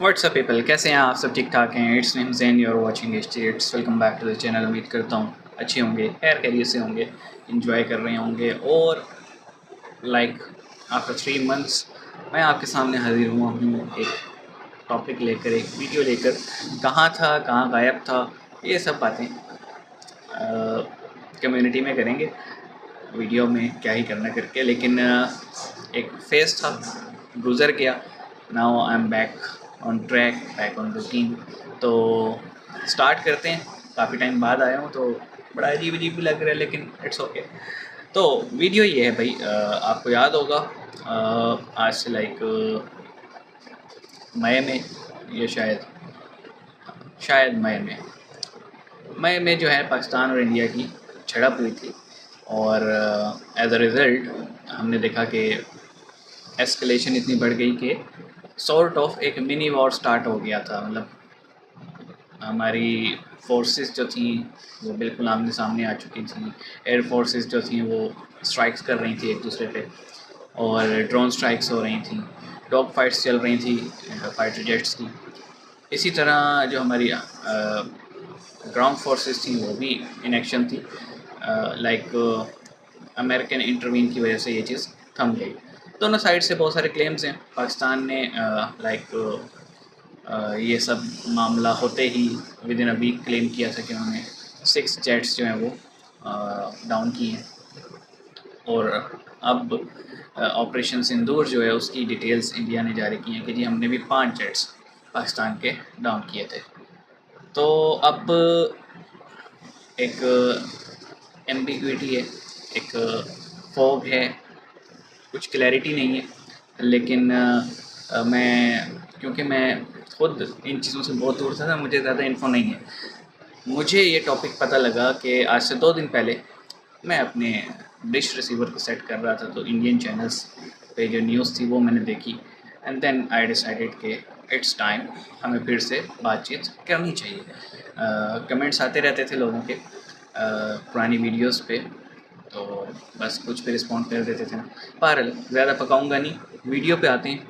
WhatsApp people, कैसे हैं आप सब? ठीक ठाक हैं? It's name Zain, you are watching states. Welcome back to the channel. उम्मीद करता हूँ अच्छे होंगे, खैर खैरियत से होंगे, इंजॉय कर रहे होंगे। और लाइक आफ्टर 3 मंथ्स मैं आपके सामने हाजिर हुआ हूँ एक टॉपिक लेकर, एक वीडियो लेकर। कहाँ था, कहाँ गायब था, ये सब बातें कम्युनिटी में करेंगे, वीडियो में क्या ही करना करके। लेकिन एक फेज़ था, गुजर गया। Now I am back on track, back on routine. तो स्टार्ट करते हैं। काफ़ी टाइम बाद आया हूँ तो बड़ा अजीब अजीब भी लग रहा है, लेकिन इट्स ओके। तो वीडियो ये है भाई, आपको याद होगा आज से लाइक मई में, या शायद मई में जो है पाकिस्तान और इंडिया की झड़प हुई थी। और एज अ रिज़ल्ट हमने देखा कि एस्केलेशन इतनी बढ़ गई कि सॉर्ट ऑफ एक मिनी वॉर स्टार्ट हो गया था। मतलब हमारी फोर्सेस जो थी वो बिल्कुल आमने सामने आ चुकी थी। एयर फोर्सेस जो थी वो स्ट्राइक्स कर रही थी एक दूसरे पे, और ड्रोन स्ट्राइक्स हो रही थी, डॉग फाइट्स चल रही थी फाइटर जेट्स की। इसी तरह जो हमारी ग्राउंड फोर्सेस थी वो भी इन एक्शन थी। लाइक अमेरिकन इंटरवीन की वजह से ये चीज़ थम गई। दोनों साइड से बहुत सारे क्लेम्स हैं। पाकिस्तान ने ये सब मामला होते ही within a week claim किया था कि उन्होंने 6 जेट्स जो हैं वो डाउन किए हैं। और अब ऑपरेशन सिंदूर जो है उसकी डिटेल्स इंडिया ने जारी की हैं कि जी हमने भी 5 जेट्स पाकिस्तान के डाउन किए थे। तो अब एक एम्बिग्विटी है, एक फॉग है, कुछ क्लैरिटी नहीं है। लेकिन क्योंकि मैं खुद इन चीज़ों से बहुत दूर था ना, मुझे ज़्यादा इन्फो नहीं है। मुझे ये टॉपिक पता लगा कि आज से 2 दिन पहले मैं अपने डिश रिसीवर को सेट कर रहा था, तो इंडियन चैनल्स पे जो न्यूज़ थी वो मैंने देखी। एंड देन आई डिसाइडेड कि इट्स टाइम, हमें फिर से बातचीत करनी चाहिए। कमेंट्स आते रहते थे लोगों के पुरानी वीडियोस पे, तो बस कुछ पे रिस्पॉन्ड कर देते थे। बहरहाल ज़्यादा पकाऊंगा नहीं, वीडियो पे आते हैं।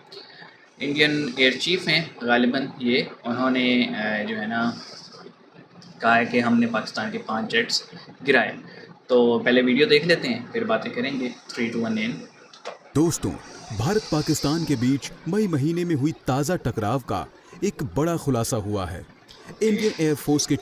इंडियन एयर चीफ हैं गालिबन ये, उन्होंने जो है ना कहा है कि हमने पाकिस्तान के 5 जेट्स गिराए। तो पहले वीडियो देख लेते हैं, फिर बातें करेंगे। 3 2 1 एंड दोस्तों, भारत पाकिस्तान के बीच मई महीने में हुई ताजा टकराव का एक बड़ा खुलासा हुआ है। इंडियन एयरफोर्स के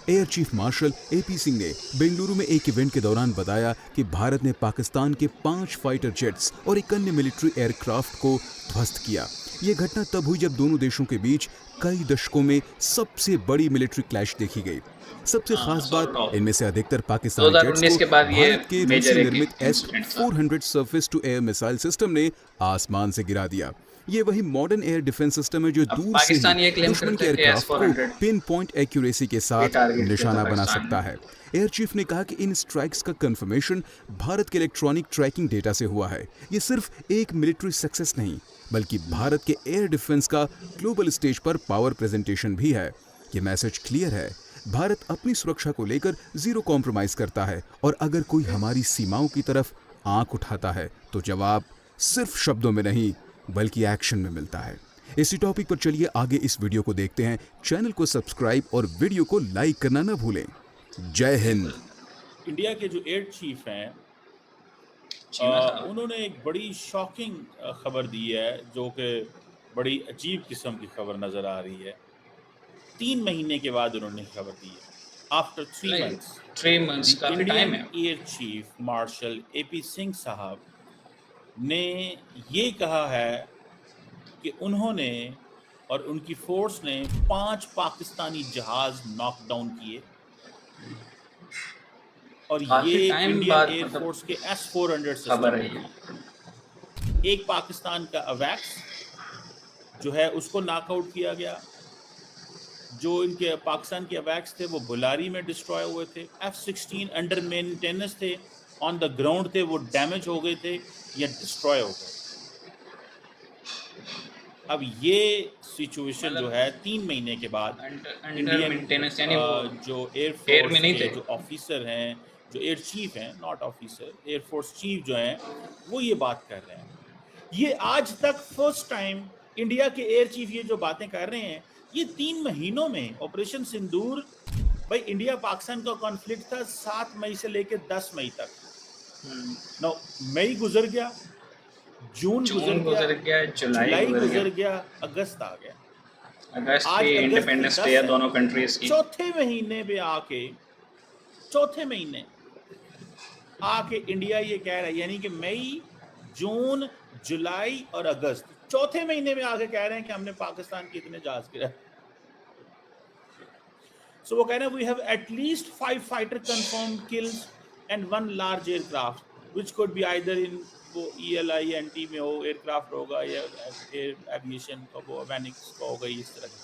air chief marshal AP Singh ने बेंगलुरु में एक इवेंट के दौरान बताया कि भारत ने पाकिस्तान के 5 फाइटर जेट्स और एक अन्य मिलिट्री एयरक्राफ्ट को ध्वस्त किया। ये घटना तब हुई जब दोनों देशों के बीच कई दशकों में सबसे बड़ी मिलिट्री क्लैश देखी गई। सबसे खास बात, सॉर्ट ऑफ इनमें से अधिकतर पाकिस्तानी जेट्स 2019 को के बाद ये भारत के मेजर रूसी एक निर्मित इंसिडेंट था। S-400 surface to air missile system ने आसमान से गिरा दिया। ये वही मॉडर्न एयर डिफेंस सिस्टम है जो अब दूर से ही पाकिस्तान ये क्लेम दुश्मन करता के है कि एयरक्राफ्ट को S-400 पिन पॉइंट एक्यूरेसी के ये साथ टारगेट किया था निशाना बना पाकिस्तान सकता ने। है। एयर चीफ ने कहा कि इन स्ट्राइक्स का कंफर्मेशन भारत के इलेक्ट्रॉनिक ट्रैकिंग डेटा से हुआ है। ये सिर्फ एक मिलिट्री सक्सेस नहीं, बल्कि भारत के एयर डिफेंस का ग्लोबल स्टेज पर पावर प्रेजेंटेशन भी है। ये मैसेज क्लियर है, भारत अपनी सुरक्षा को लेकर जीरो कॉम्प्रोमाइज करता है, और अगर कोई हमारी सीमाओं की तरफ आंख उठाता है तो जवाब सिर्फ शब्दों में नहीं बल्कि एक्शन में मिलता है। इसी टॉपिक पर चलिए आगे इस वीडियो को देखते हैं। चैनल को सब्सक्राइब और वीडियो को लाइक करना न भूलें। जय हिंद। इंडिया के जो एयर चीफ हैं उन्होंने एक बड़ी शॉकिंग खबर दी है, जो कि बड़ी अजीब किस्म की खबर नज़र आ रही है। 3 महीने के बाद उन्होंने खबर दी है। आफ्टर 3 मंथ्स 3 मंथ्स द काफ़ी टाइम इंडियन है। Air chief marshal AP Singh साहब ने ये कहा है कि उन्होंने और उनकी फोर्स ने 5 पाकिस्तानी जहाज नॉकडाउन किए, और काफ़ी ये टाइम इंडियन बाद एयर मतलब फोर्स के S-400 खबर सिस्टम है में ये। थी। एक पाकिस्तान का अवैक्स जो है उसको नॉकआउट किया गया। जो इनके पाकिस्तान के अवैक्स थे वो बुलारी में डिस्ट्रॉय हुए थे। F-16 अंडर मेंटेनेंस थे, ऑन द ग्राउंड थे, वो डैमेज हो गए थे या डिस्ट्रॉय हो गए। अब ये सिचुएशन जो मतलब है 3 महीने के बाद अंडर इंडियन मेंटेनेंस यानी वो जो एयर एयर में फोर्स नहीं के थे। जो ऑफिसर हैं, जो एयर चीफ हैं, नॉट ऑफिसर, एयरफोर्स चीफ जो हैं, वो ये बात कर रहे हैं। ये आज तक फर्स्ट टाइम इंडिया के एयर चीफ ये जो बातें कर रहे हैं, ये 3 महीनों में ऑपरेशन सिंदूर, भाई इंडिया पाकिस्तान का कॉन्फ्लिक्ट था 7 मई से लेकर 10 मई तक। नौ मई गुजर गया, जून गुजर गया, जुलाई गुजर गया, अगस्त आ गया। अगस्त आज की अगस्त इंडिपेंडेंस 10 डे है है। दोनों कंट्रीज की। चौथे महीने पे आके, चौथे महीने आके इंडिया ये कह रहा है, यानी कि मई, जून, जुलाई और अगस्त, चौथे महीने में आके कह रहे हैं कि हमने पाकिस्तान के इतने जहाज गिराए। सो वो कह रहे हैं we have at least 5 fighter confirmed kills and 1 large aircraft which could be either in वो ELINT में हो, एयरक्राफ्ट होगा या एयर एविएशन का, वो एवेनिक्स का होगा, इस तरह की।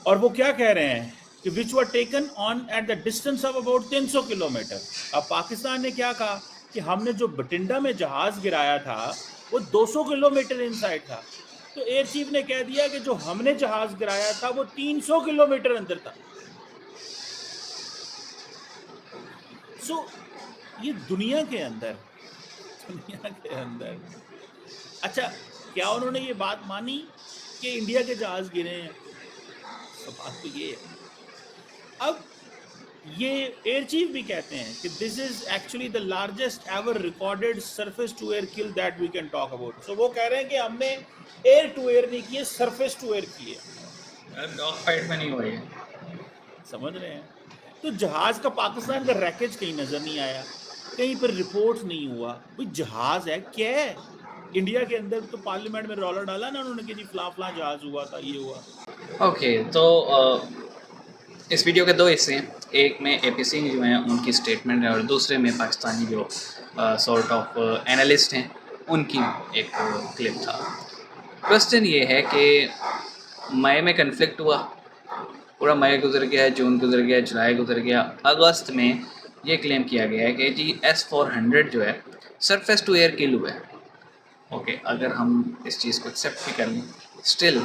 और वो क्या कह रहे हैं कि which were taken on at the distance of about 300 kilometre. अब पाकिस्तान ने क्या कहा कि हमने जो बठिंडा में जहाज गिराया था वो 200 किलोमीटर इनसाइड था। तो एयर चीफ ने कह दिया कि जो हमने जहाज गिराया था वो 300 किलोमीटर अंदर था। सो ये दुनिया के अंदर अच्छा, क्या उन्होंने ये बात मानी कि इंडिया के जहाज गिरे हैं? तो बात तो ये है। अब ये एयर चीफ भी कहते हैं कि this is actually the largest ever recorded surface to air kill that we can talk about. So वो कह रहे हैं कि हमने एयर टू एयर नहीं किए, सरफेस टू एयर किए। डॉग फाइट में नहीं हुई है। समझ रहे हैं? तो जहाज का पाकिस्तान का रैकेज कहीं नजर नहीं आया, कहीं पर रिपोर्ट नहीं हुआ। भाई जहाज है क्या है? इंडिया के अंदर तो पार्लियामेंट में रौला डाला ना उन्होंने कि जी फला जहाज हुआ था, ये हुआ। ओके, तो इस वीडियो के 2 हिस्से हैं। एक में AP सिंह जो हैं उनकी स्टेटमेंट है और दूसरे में पाकिस्तानी जो सॉर्ट ऑफ एनालिस्ट हैं उनकी एक क्लिप था। क्वेश्चन ये है कि मई में कन्फ्लिक्ट हुआ, पूरा मई गुजर गया, जून गुजर गया, जुलाई गुजर गया, अगस्त में ये क्लेम किया गया है कि जी S-400 जो है सरफेस टू एयर किल हुआ है। ओके, अगर हम इस चीज़ को एक्सेप्ट भी कर लें, स्टिल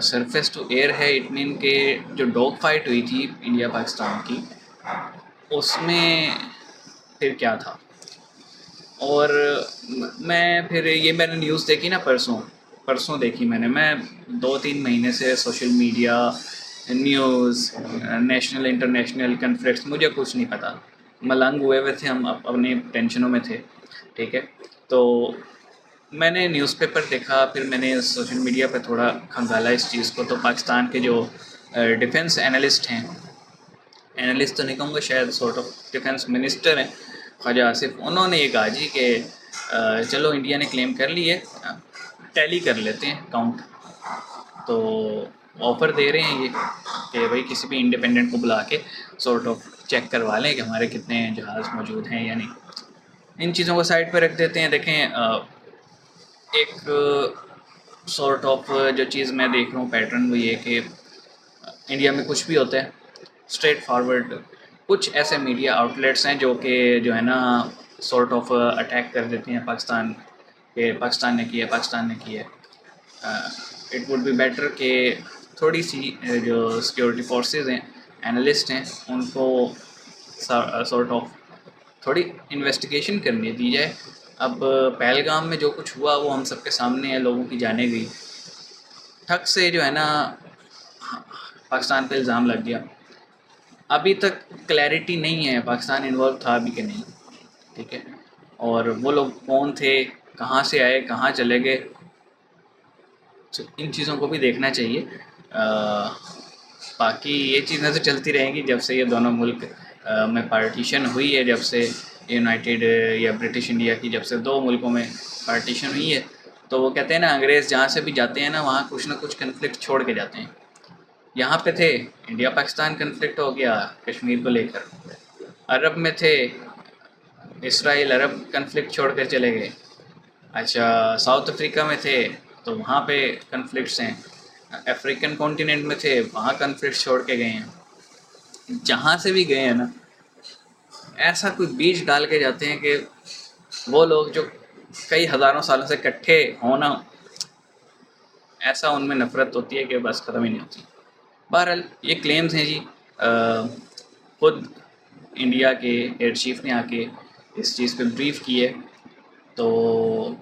सरफेस टू एयर है, इट मीन के जो डॉग फाइट हुई थी इंडिया पाकिस्तान की, उसमें फिर क्या था। और मैं फिर ये मैंने न्यूज़ देखी ना, परसों देखी मैंने। मैं 2-3 महीने से social media, news, national international conflicts, मुझे कुछ नहीं पता, मलंग हुए थे हम, अपने टेंशनों में थे। ठीक है, तो मैंने न्यूज़पेपर देखा, फिर मैंने सोशल मीडिया पे थोड़ा खंगाला इस चीज़ को। तो पाकिस्तान के जो डिफेंस एनालिस्ट हैं, एनालिस्ट तो नहीं कहूँगा, शायद सॉर्ट ऑफ डिफेंस मिनिस्टर हैं, ख्वाजा आसिफ, उन्होंने ये कहा जी कि चलो इंडिया ने क्लेम कर ली है, टैली कर लेते हैं काउंट। तो ऑफ़र दे रहे हैं ये कि भाई किसी भी इंडिपेंडेंट को बुला के सॉर्ट ऑफ चेक करवा लें कि हमारे कितने जहाज़ मौजूद हैं या नहीं। इन चीज़ों को साइड पर रख देते हैं। देखें, एक सॉर्ट ऑफ जो चीज़ मैं देख रहा हूँ पैटर्न, वो ये कि इंडिया में कुछ भी होता है स्ट्रेट फॉरवर्ड, कुछ ऐसे मीडिया आउटलेट्स हैं जो है ना सॉर्ट ऑफ अटैक कर देते हैं पाकिस्तान के, पाकिस्तान ने किया है। इट वुड बी बेटर कि थोड़ी सी जो सिक्योरिटी फोर्सेस हैं, एनालिस्ट हैं, उनको सॉर्ट ऑफ थोड़ी इन्वेस्टिगेशन करनी दी जाए। अब पहलगाम में जो कुछ हुआ वो हम सबके सामने है, लोगों की जाने गई, ठग से जो है ना पाकिस्तान पे इल्ज़ाम लग गया। अभी तक क्लैरिटी नहीं है पाकिस्तान इन्वॉल्व था भी कि नहीं। ठीक है, और वो लोग कौन थे, कहाँ से आए, कहाँ चले गए, तो इन चीज़ों को भी देखना चाहिए। बाकी ये चीज़ें तो चलती रहेंगी जब से ये दोनों मुल्क में पार्टीशन हुई है, जब से यूनाइटेड या ब्रिटिश इंडिया की जब से 2 मुल्कों में पार्टीशन हुई है। तो वो कहते हैं ना, अंग्रेज़ जहाँ से भी जाते हैं ना वहाँ कुछ ना कुछ कन्फ्लिक्ट छोड़ के जाते हैं। यहाँ पे थे, इंडिया पाकिस्तान कन्फ्लिक्ट हो गया कश्मीर को लेकर। अरब में थे, इसराइल अरब कन्फ्लिक्ट छोड़ कर चले गए। अच्छा, साउथ अफ्रीका में थे तो वहाँ पे कन्फ्लिक्ट्स हैं। अफ्रीकन कॉन्टिनेंट में थे, वहाँ कन्फ्लिक्ट छोड़ के गए हैं। जहाँ से भी गए हैं ना, ऐसा कोई बीज डाल के जाते हैं कि वो लोग जो कई हज़ारों सालों से इकट्ठे होना, ऐसा उनमें नफ़रत होती है कि बस ख़त्म ही नहीं होती। बहरहाल ये क्लेम्स हैं जी। खुद इंडिया के एयर चीफ ने आके इस चीज़ पे ब्रीफ किए, तो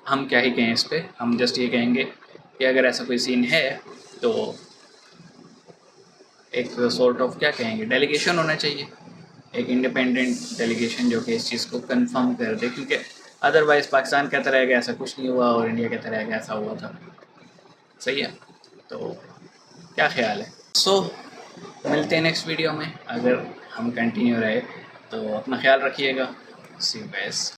हम क्या ही कहें इस पे। हम जस्ट ये कहेंगे कि अगर ऐसा कोई सीन है तो एक सॉर्ट ऑफ क्या कहेंगे, डेलीगेशन होना चाहिए, एक इंडिपेंडेंट डेलीगेशन जो कि इस चीज़ को कंफर्म कर दे, क्योंकि अदरवाइज़ पाकिस्तान कहता रहेगा ऐसा कुछ नहीं हुआ और इंडिया कहता रहेगा ऐसा हुआ था। सही है, तो क्या ख्याल है? सो मिलते हैं नेक्स्ट वीडियो में, अगर हम कंटिन्यू रहे तो अपना ख्याल रखिएगा। सी यू गाइस।